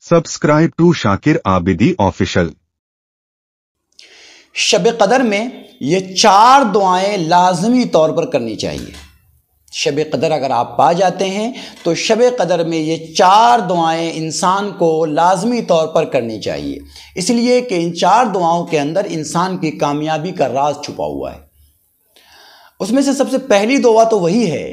Subscribe to Shakir Abidi Official. शब कदर में ये 4 दुआएं लाजमी तौर पर करनी चाहिए। शब कदर अगर आप पा जाते हैं तो शब कदर में ये 4 दुआएं इंसान को लाजमी तौर पर करनी चाहिए, इसलिए कि इन 4 दुआओं के अंदर इंसान की कामयाबी का राज छुपा हुआ है। उसमें से सबसे पहली दुआ तो वही है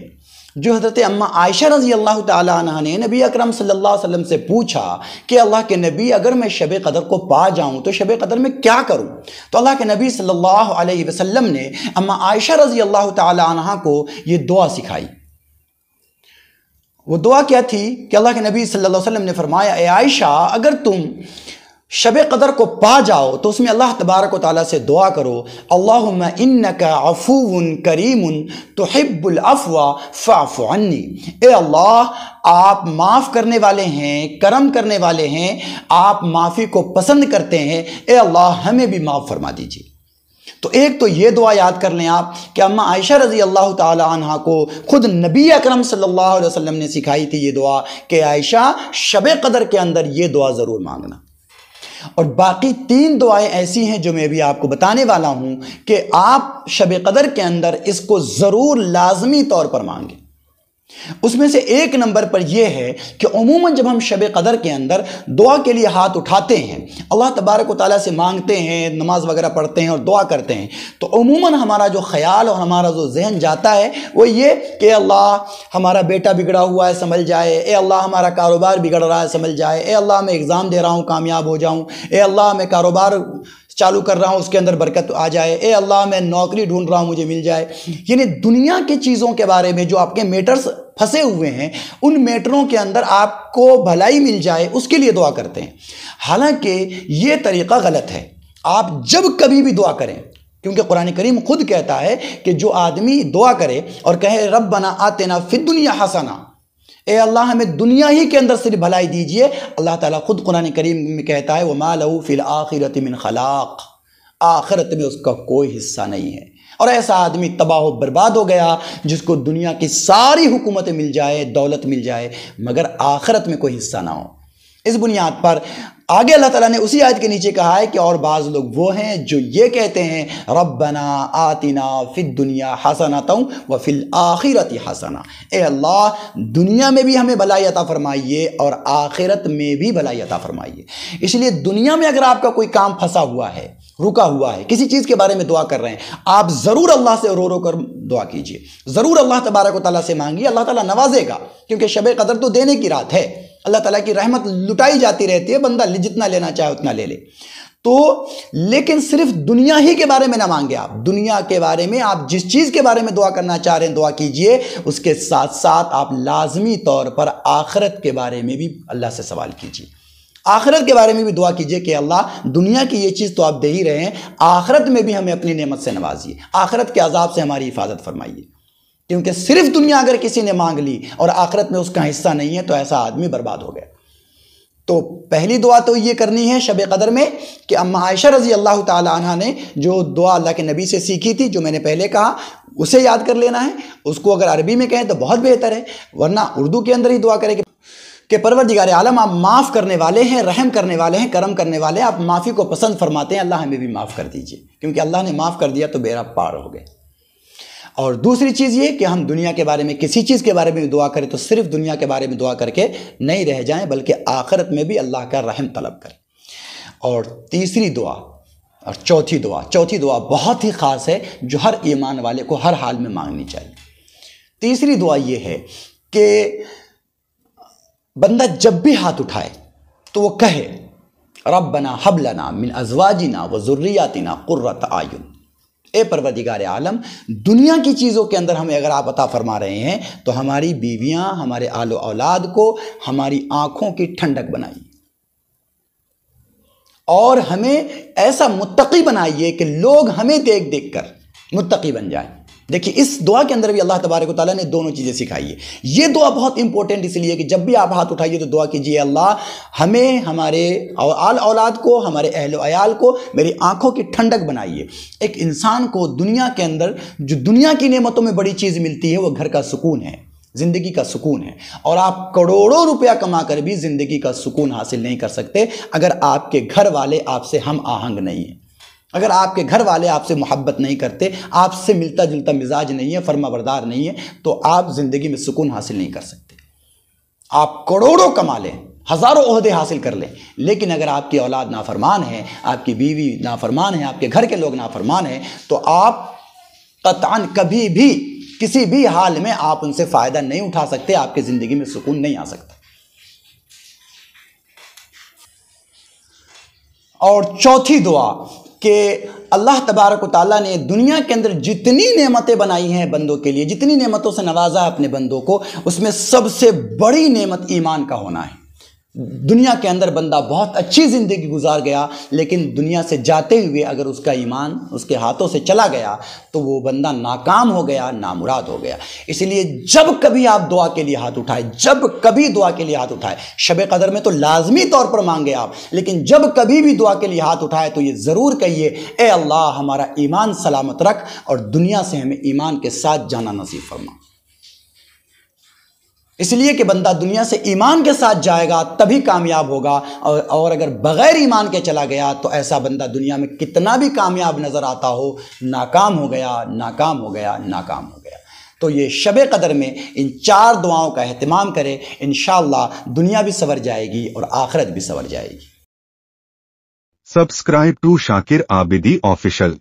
जो हज़रत अम्मा आयशा रज़ी अल्लाह ताला अन्हा ने नबी अकरम सल्लल्लाहु अलैहि वसल्लम से पूछा कि अल्लाह के नबी, अगर मैं शब कदर को पा जाऊं तो शब कदर में क्या करूं? तो अल्लाह के नबी सल्लल्लाहु अलैहि वसल्लम ने अम्मा आयशा रज़ी अल्लाह ताला अन्हा को ये दुआ सिखाई। वो दुआ क्या थी कि अल्लाह के नबी सल्लल्लाहु अलैहि वसल्लम ने फरमाया, ए आयशा, अगर तुम शब कदर को पा जाओ तो उसमें अल्लाह तबारक व तआला से दुआ करो, अल्लाहुम्मा इन्नका अफ़ूउन करीमुन तुहिब्बुल अफ़्वा फ़अफ़ु अन्नी। ए अल्लाह, आप माफ़ करने वाले हैं, करम करने वाले हैं, आप माफ़ी को पसंद करते हैं, ए अल्लाह हमें भी माफ़ फरमा दीजिए। तो एक तो ये दुआ याद कर लें आप कि अम्मा आयशा रज़ी अल्लाह ताला अन्हा को खुद नबी अकरम सल्लल्लाहु अलैहि वसल्लम ने सिखाई थी ये दुआ कि आयशा, शब कदर के अंदर ये दुआ ज़रूर मांगना। और बाकी 3 दुआएं ऐसी हैं जो मैं भी आपको बताने वाला हूं कि आप शब कदर के अंदर इसको ज़रूर लाजमी तौर पर मांगें। उसमें से 1 नंबर पर यह है कि उमूमन जब हम शब कदर के अंदर दुआ के लिए हाथ उठाते हैं, अल्लाह तबारक व तआला से मांगते हैं, नमाज वगैरह पढ़ते हैं और दुआ करते हैं, तो उमूमन हमारा जो ख्याल और हमारा जो जहन जाता है वो ये कि अल्लाह हमारा बेटा बिगड़ा हुआ है, संभल जाए, ए अल्लाह हमारा कारोबार बिगड़ रहा है, संभल जाए, ए अल्लाह मैं एग्ज़ाम दे रहा हूँ, कामयाब हो जाऊँ, ए अल्लाह मैं कारोबार चालू कर रहा हूँ, उसके अंदर बरकत आ जाए, ए अल्लाह मैं नौकरी ढूंढ रहा हूँ, मुझे मिल जाए। यानी दुनिया की चीज़ों के बारे में जो आपके मैटर्स फंसे हुए हैं, उन मैटरों के अंदर आपको भलाई मिल जाए, उसके लिए दुआ करते हैं। हालांकि ये तरीक़ा गलत है। आप जब कभी भी दुआ करें, क्योंकि कुरान करीम खुद कहता है कि जो आदमी दुआ करे और कहे रब्बना आतिना फिद दुनिया हसना, ए अल्लाह हमें दुनिया ही के अंदर सिर्फ भलाई दीजिए, अल्लाह ताला खुद कुरान करीम में कहता है वमा लहू फिल आखिरति मिन खलाक, आखिरत में उसका कोई हिस्सा नहीं है। और ऐसा आदमी तबाह बर्बाद हो गया जिसको दुनिया की सारी हुकूमतें मिल जाए, दौलत मिल जाए, मगर आखिरत में कोई हिस्सा ना हो। इस बुनियाद पर आगे अल्लाह ताला ने उसी आयत के नीचे कहा है कि और बाज़ लोग वो हैं जो ये कहते हैं रब्बना आतिना फिद दुनिया हसनतन व फिल आखिरति हसना, ए अल्लाह दुनिया में भी हमें भलाई अता फरमाइए और आखिरत में भी भलाई अता फरमाइए। इसलिए दुनिया में अगर आपका कोई काम फंसा हुआ है, रुका हुआ है, किसी चीज़ के बारे में दुआ कर रहे हैं, आप ज़रूर अल्लाह से रो रो कर दुआ कीजिए, ज़रूर अल्लाह तबारक व तआला से मांगिए, अल्लाह ताला नवाजेगा। क्योंकि शब कदर तो देने की रात है, अल्लाह ताला की रहमत लुटाई जाती रहती है, बंदा जितना लेना चाहे उतना ले ले। तो लेकिन सिर्फ दुनिया ही के बारे में ना मांगे आप, दुनिया के बारे में आप जिस चीज़ के बारे में दुआ करना चाह रहे हैं दुआ कीजिए, उसके साथ साथ आप लाजमी तौर पर आखिरत के बारे में भी अल्लाह से सवाल कीजिए, आखिरत के बारे में भी दुआ कीजिए कि अल्लाह दुनिया की ये चीज़ तो आप दे ही रहे हैं, आखिरत में भी हमें अपनी नेमत से नवाजिए, आखिरत के अजाब से हमारी हिफाजत फरमाइए। क्योंकि सिर्फ दुनिया अगर किसी ने मांग ली और आखिरत में उसका हिस्सा नहीं है तो ऐसा आदमी बर्बाद हो गया। तो पहली दुआ तो ये करनी है शब कदर में कि अम्मा आयशा रज़ी अल्लाह ताला अन्हा ने जो दुआ अल्लाह के नबी से सीखी थी, जो मैंने पहले कहा, उसे याद कर लेना है। उसको अगर अरबी में कहें तो बहुत बेहतर है, वरना उर्दू के अंदर ही दुआ करें कि परवरदिगार आलम, आप माफ़ करने वाले हैं, रहम करने वाले हैं, करम करने वाले हैं, आप माफ़ी को पसंद फरमाते हैं, अल्लाह हमें भी माफ़ कर दीजिए। क्योंकि अल्लाह ने माफ़ कर दिया तो बेड़ा पार हो गए। और दूसरी चीज़ ये कि हम दुनिया के बारे में किसी चीज़ के बारे में दुआ करें तो सिर्फ दुनिया के बारे में दुआ करके नहीं रह जाएं, बल्कि आखिरत में भी अल्लाह का रहम तलब करें। और तीसरी दुआ और चौथी दुआ बहुत ही ख़ास है जो हर ईमान वाले को हर हाल में मांगनी चाहिए। तीसरी दुआ ये है कि बंदा जब भी हाथ उठाए तो वो कहे रब्बना हब लना मिन अज़वाजिना व ज़ुर्रियातिना क़ुर्रत आयुन, ए परवरदिगार आलम, दुनिया की चीज़ों के अंदर हमें अगर आप अता फरमा रहे हैं तो हमारी बीवियां, हमारे आलो औलाद को हमारी आँखों की ठंडक बनाइए और हमें ऐसा मुत्तकी बनाइए कि लोग हमें देख देख कर मुत्तकी बन जाएं। देखिए, इस दुआ के अंदर भी अल्लाह तबारक व तआला ने दोनों चीज़ें सिखाई है। ये दुआ बहुत इंपॉर्टेंट इसलिए कि जब भी आप हाथ उठाइए तो दुआ कीजिए, अल्लाह हमें, हमारे आल औलाद को, हमारे अहल अयाल को मेरी आंखों की ठंडक बनाइए। एक इंसान को दुनिया के अंदर जो दुनिया की नेमतों में बड़ी चीज़ मिलती है वो घर का सुकून है, زندگی کا سکون ہے، اور آپ کروڑوں روپیہ کما کر بھی زندگی کا سکون حاصل نہیں کر سکتے اگر آپ کے گھر والے آپ سے ہم آہنگ نہیں ہیں، اگر آپ کے گھر والے آپ سے محبت نہیں کرتے، آپ سے ملتا جلتا مزاج نہیں ہے، فرما بردار نہیں ہے، تو آپ زندگی میں سکون حاصل نہیں کر سکتے۔ آپ کروڑوں کما لیں، ہزاروں عہدے حاصل کر لیں، لیکن اگر آپ کی اولاد نافرمان ہے، آپ کی بیوی نافرمان ہے، آپ کے گھر کے لوگ نافرمان ہیں، تو آپ قطعاً کبھی بھی کسی بھی حال میں آپ ان سے فائدہ نہیں اٹھا سکتے، آپ کی زندگی میں سکون نہیں آ سکتا۔ اور چوتھی دعا کہ اللہ تبارک و تعالیٰ نے دنیا کے اندر جتنی نعمتیں بنائی ہیں بندوں کے لیے، جتنی نعمتوں سے نوازا ہے اپنے بندوں کو، اس میں سب سے بڑی نعمت ایمان کا ہونا ہے۔ دنیا کے اندر بندہ بہت اچھی زندگی گزار گیا، لیکن دنیا سے جاتے ہوئے اگر اس کا ایمان اس کے ہاتھوں سے چلا گیا تو وہ بندہ ناکام ہو گیا، نامراد ہو گیا۔ اس لیے جب کبھی آپ دعا کے لیے ہاتھ اٹھائے، جب کبھی دعا کے لیے ہاتھ اٹھائے، شب قدر میں تو لازمی طور پر مانگے آپ، لیکن جب کبھی بھی دعا کے لیے ہاتھ اٹھائے تو یہ ضرور کہیے، اے اللہ ہمارا ایمان سلامت رکھ اور دنیا سے ہمیں ایمان کے ساتھ جانا نصیب فرما۔ اس لیے کہ بندہ دنیا سے ایمان کے ساتھ جائے گا تبھی کامیاب ہوگا، اور اگر بغیر ایمان کے چلا گیا تو ایسا بندہ دنیا میں کتنا بھی کامیاب نظر آتا ہو، ناکام ہو گیا، ناکام ہو گیا، ناکام ہو گیا۔ تو یہ شب قدر میں ان 4 دعاؤں کا اہتمام کرے، انشاءاللہ دنیا بھی سنور جائے گی اور آخرت بھی سنور جائے گی۔ Subscribe to Shakir Abidi Official.